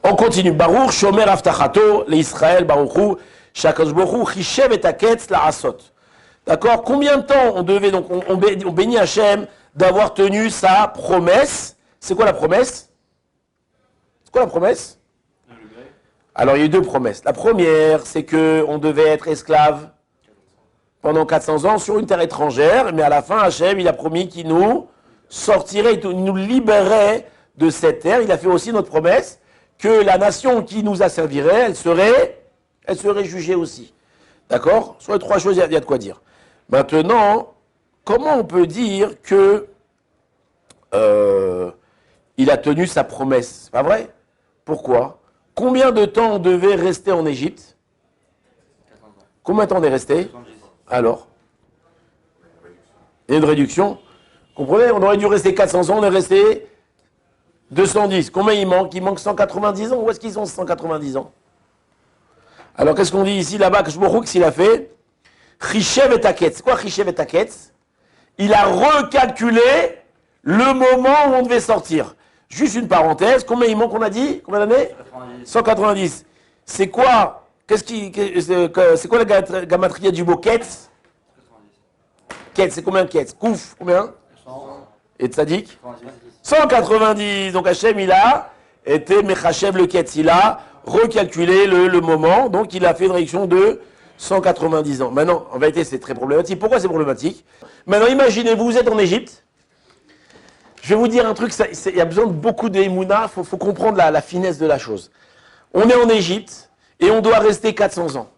On continue. Baruch Shomer Avtachato, l'Israël, Baruchu, Shakadosh Baruch Hu, Chishev et Aketz, la Asot. D'accord? Combien de temps on devait, donc, on bénit Hachem d'avoir tenu sa promesse? C'est quoi la promesse? C'est quoi la promesse? Alors, il y a eu deux promesses. La première, c'est qu'on devait être esclave pendant 400 ans sur une terre étrangère, mais à la fin, Hachem, il a promis qu'il nous sortirait, il nous libérerait de cette terre. Il a fait aussi notre promesse que la nation qui nous asservirait, elle serait jugée aussi. D'accord? Sur les trois choses, il y a de quoi dire. Maintenant, comment on peut dire que il a tenu sa promesse? C'est pas vrai? Pourquoi? Combien de temps on devait rester en Égypte? Combien de temps on est resté? Alors? Il y a une réduction. Comprenez? On aurait dû rester 400 ans, on est resté 210. Combien il manque? Il manque 190 ans. Où est-ce qu'ils sont 190 ans? Alors qu'est-ce qu'on dit ici, là-bas, que je me qu'est-ce qu'il a fait? Chishev et Aketz. C'est quoi Chishev et Aketz? Il a recalculé le moment où on devait sortir. Juste une parenthèse, combien il manque, on a dit? Combien d'années? 190. C'est quoi? C'est quoi la gamatria du mot Ketz? Ketz, c'est combien Ketz? Kouf, combien? Et Tzadik? 190. Donc Hachem, il a été Mechashev le Ketz. Il a recalculé le moment. Donc il a fait une réduction de 190 ans. Maintenant, en vérité, c'est très problématique. Pourquoi c'est problématique? Maintenant, imaginez-vous, vous êtes en Égypte. Je vais vous dire un truc, il y a besoin de beaucoup d'émouna, il faut comprendre la finesse de la chose. On est en Égypte et on doit rester 400 ans.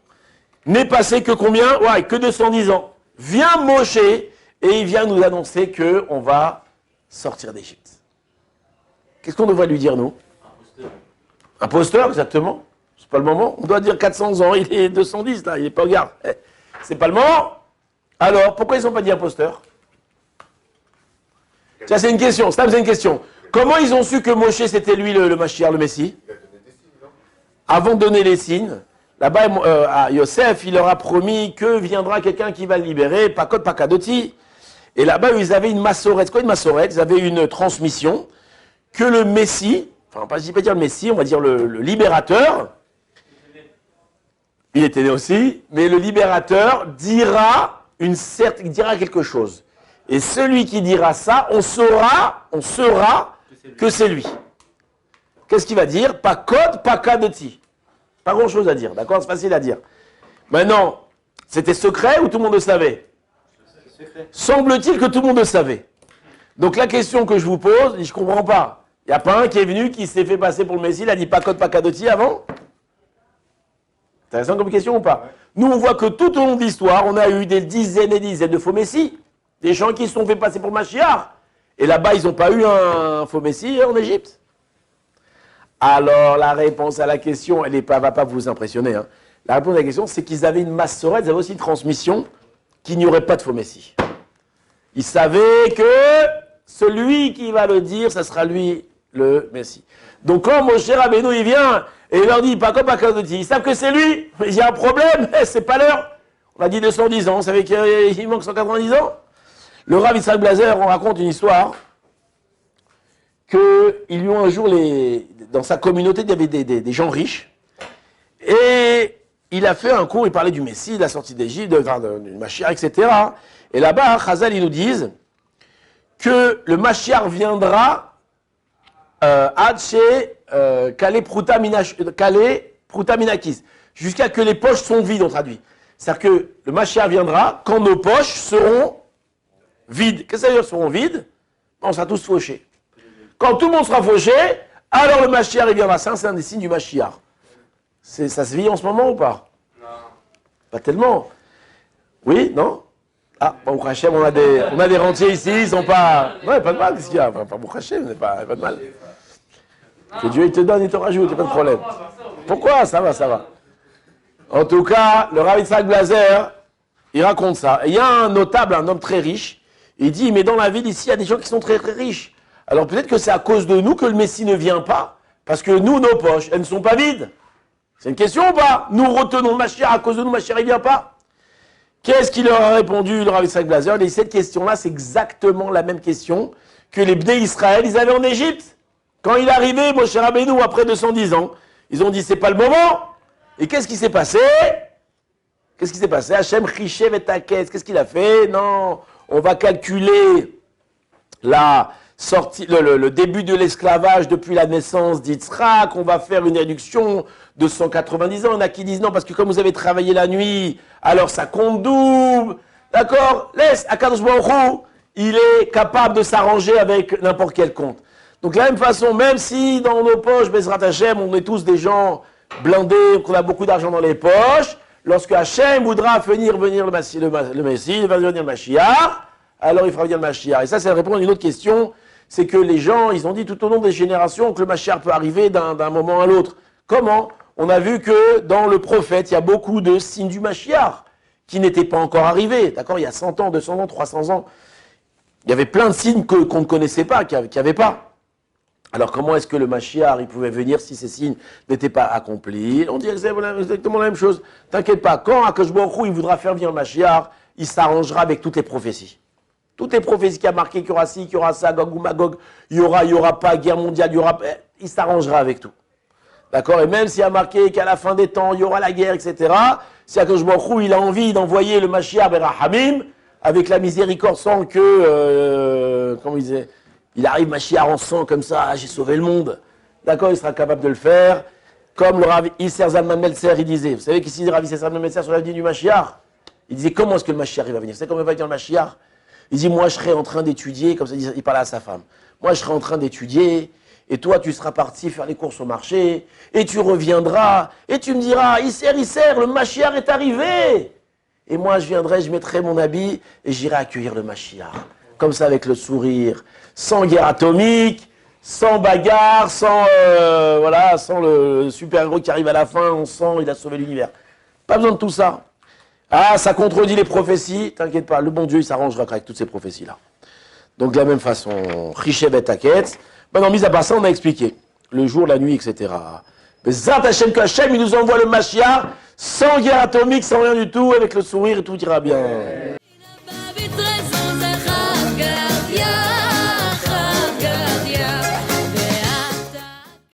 N'est passé que combien? Ouais, que 210 ans. Vient Moshe et il vient nous annoncer qu'on va sortir d'Égypte. Qu'est-ce qu'on devrait lui dire, nous? Imposteur, exactement. C'est pas le moment. On doit dire 400 ans, il est 210 là, il n'est pas au garde. C'est pas le moment. Alors, pourquoi ils ne sont pas dit imposteurs? Ça, c'est une question. C'est une question. Comment ils ont su que Moshe, c'était lui le Mashiach, le Messie? Avant de donner les signes, là-bas, à Yosef, il leur a promis que viendra quelqu'un qui va le libérer, Pakot Pakadoti. Et là-bas, ils avaient une massorette. C'est quoi une massorette? Ils avaient une transmission que le Messie, enfin, je ne vais pas dire le Messie, on va dire le libérateur, il était né aussi, mais le libérateur dira quelque chose. Et celui qui dira ça, on saura que c'est lui. Qu'est-ce qu'il va dire? Pas code, pas kadoti. Pas grand-chose à dire, d'accord? C'est facile à dire. Maintenant, c'était secret ou tout le monde le savait? Semble-t-il que tout le monde le savait. Donc la question que je vous pose, je ne comprends pas. Il n'y a pas un qui est venu, qui s'est fait passer pour le Messie, il a dit pas code, pas kadoti avant? Intéressant comme question ou pas? Nous, on voit que tout au long de l'histoire, on a eu des dizaines et des dizaines de faux Messies. Des gens qui se sont fait passer pour Mashiach. Et là-bas, ils n'ont pas eu un faux Messie en Égypte. Alors, la réponse à la question, elle ne va pas vous impressionner. Hein. La réponse à la question, c'est qu'ils avaient une massorette, ils avaient aussi une transmission qu'il n'y aurait pas de faux Messie. Ils savaient que celui qui va le dire, ça sera lui le Messie. Donc, quand Moshe Rabbeinu, il vient et il leur dit, pas comme ils savent que c'est lui, mais il y a un problème, c'est pas l'heure. On a dit 210 ans, vous savez qu'il manque 190 ans? Le Rav Yitzhak Blazer, on raconte une histoire qu'ils lui ont un jour, dans sa communauté, il y avait des gens riches. Et il a fait un cours, il parlait du Messie, de la sortie d'Égypte, du Mashiach, etc. Et là-bas, Chazal, ils nous disent que le Mashiach viendra Kale Pruta Minakis, jusqu'à que les poches sont vides, on traduit. C'est-à-dire que le Mashiach viendra quand nos poches seront vides. Qu'est-ce que ça veut dire, seront vides? On sera tous fauchés. Quand tout le monde sera fauché, alors le Mashiach viendra. Ça, c'est un des signes du Mashiach. Ça se vit en ce moment ou pas? Non. Pas tellement. Oui, non? Ah, Baruch Hashem, on a des rentiers ici, ils sont pas... Ouais, pas de mal, qu'est-ce qu'il y a? Enfin, Baruch Hashem, pas de mal. Que Dieu il te donne, il te rajoute, il n'y a pas de problème. Pourquoi? Ça va. En tout cas, le Rav Yitzhak Blazer, il raconte ça. Et il y a un notable, un homme très riche, il dit, mais dans la ville ici, il y a des gens qui sont très très riches. Alors peut-être que c'est à cause de nous que le Messie ne vient pas, parce que nous, nos poches, elles ne sont pas vides. C'est une question ou pas? Nous retenons le Mashiach, à cause de nous, Mashiach, il ne vient pas. Qu'est-ce qu'il leur a répondu, le Rav Yitzhak Blazer? Il dit, cette question-là, c'est exactement la même question que les Bnei Israël, ils avaient en Égypte. Quand il est arrivé, Moshe Rabbeinu, après 210 ans, ils ont dit, c'est pas le moment. Et qu'est-ce qui s'est passé? Qu'est-ce qui s'est passé? Hachem Chishev et Taketz, qu'est-ce qu'il a fait? Non, on va calculer la sortie, le début de l'esclavage depuis la naissance d'Yitzhak, on va faire une réduction de 190 ans. Il y en a qui disent non, parce que comme vous avez travaillé la nuit, alors ça compte double. D'accord? Laisse, Akadosh Baruch Hu, il est capable de s'arranger avec n'importe quel compte. Donc de la même façon, même si dans nos poches, Bezrat Hashem, on est tous des gens blindés, qu'on a beaucoup d'argent dans les poches, lorsque Hashem voudra venir le Messie, il va venir le Mashiach, alors il fera venir le Mashiach. Et ça, c'est répondre à une autre question, c'est que les gens, ils ont dit tout au long des générations que le Mashiach peut arriver d'un moment à l'autre. Comment? On a vu que dans le prophète, il y a beaucoup de signes du Mashiach qui n'étaient pas encore arrivés. D'accord? Il y a 100 ans, 200 ans, 300 ans. Il y avait plein de signes qu'on ne connaissait pas, qu'il n'y avait pas. Alors comment est-ce que le Mashiach, il pouvait venir si ces signes n'étaient pas accomplis? On dit exactement la même chose. T'inquiète pas, quand Akadosh Baruch Hu, il voudra faire venir le Mashiach, il s'arrangera avec toutes les prophéties. Toutes les prophéties qui a marqué qu'il y aura ci, qu'il y aura ça, Gog ou Magog, il y aura pas guerre mondiale, il s'arrangera avec tout. D'accord? Et même s'il y a marqué qu'à la fin des temps, il y aura la guerre, etc., si Akadosh Baruch Hu, il a envie d'envoyer le Mashiach Berahamim, avec la miséricorde sans que, comment il disait, il arrive Mashiach en sang comme ça, j'ai sauvé le monde. D'accord, il sera capable de le faire. Comme le Rav Isser Zalman Meltzer, il disait, vous savez qu'ici, le Rav Isser Zalman Meltzer sur l'avenir du Mashiach, il disait, comment est-ce que le Mashiach va venir? Vous savez comment il va venir le Mashiach? Il dit, moi je serai en train d'étudier, comme ça il parlait à sa femme, moi je serai en train d'étudier, et toi tu seras parti faire les courses au marché, et tu reviendras, et tu me diras, Isser, le Mashiach est arrivé. Et moi je viendrai, je mettrai mon habit, et j'irai accueillir le Mashiach. Comme ça avec le sourire, sans guerre atomique, sans bagarre, sans le super-héros qui arrive à la fin, on sent, il a sauvé l'univers. Pas besoin de tout ça. Ah, ça contredit les prophéties, t'inquiète pas, le bon Dieu il s'arrangera avec toutes ces prophéties-là. Donc de la même façon, Chishev et Taketz, maintenant mis à part ça, on a expliqué, le jour, la nuit, etc. Mais Zat Hashem Kashem, il nous envoie le Mashiach, sans guerre atomique, sans rien du tout, avec le sourire, et tout ira bien.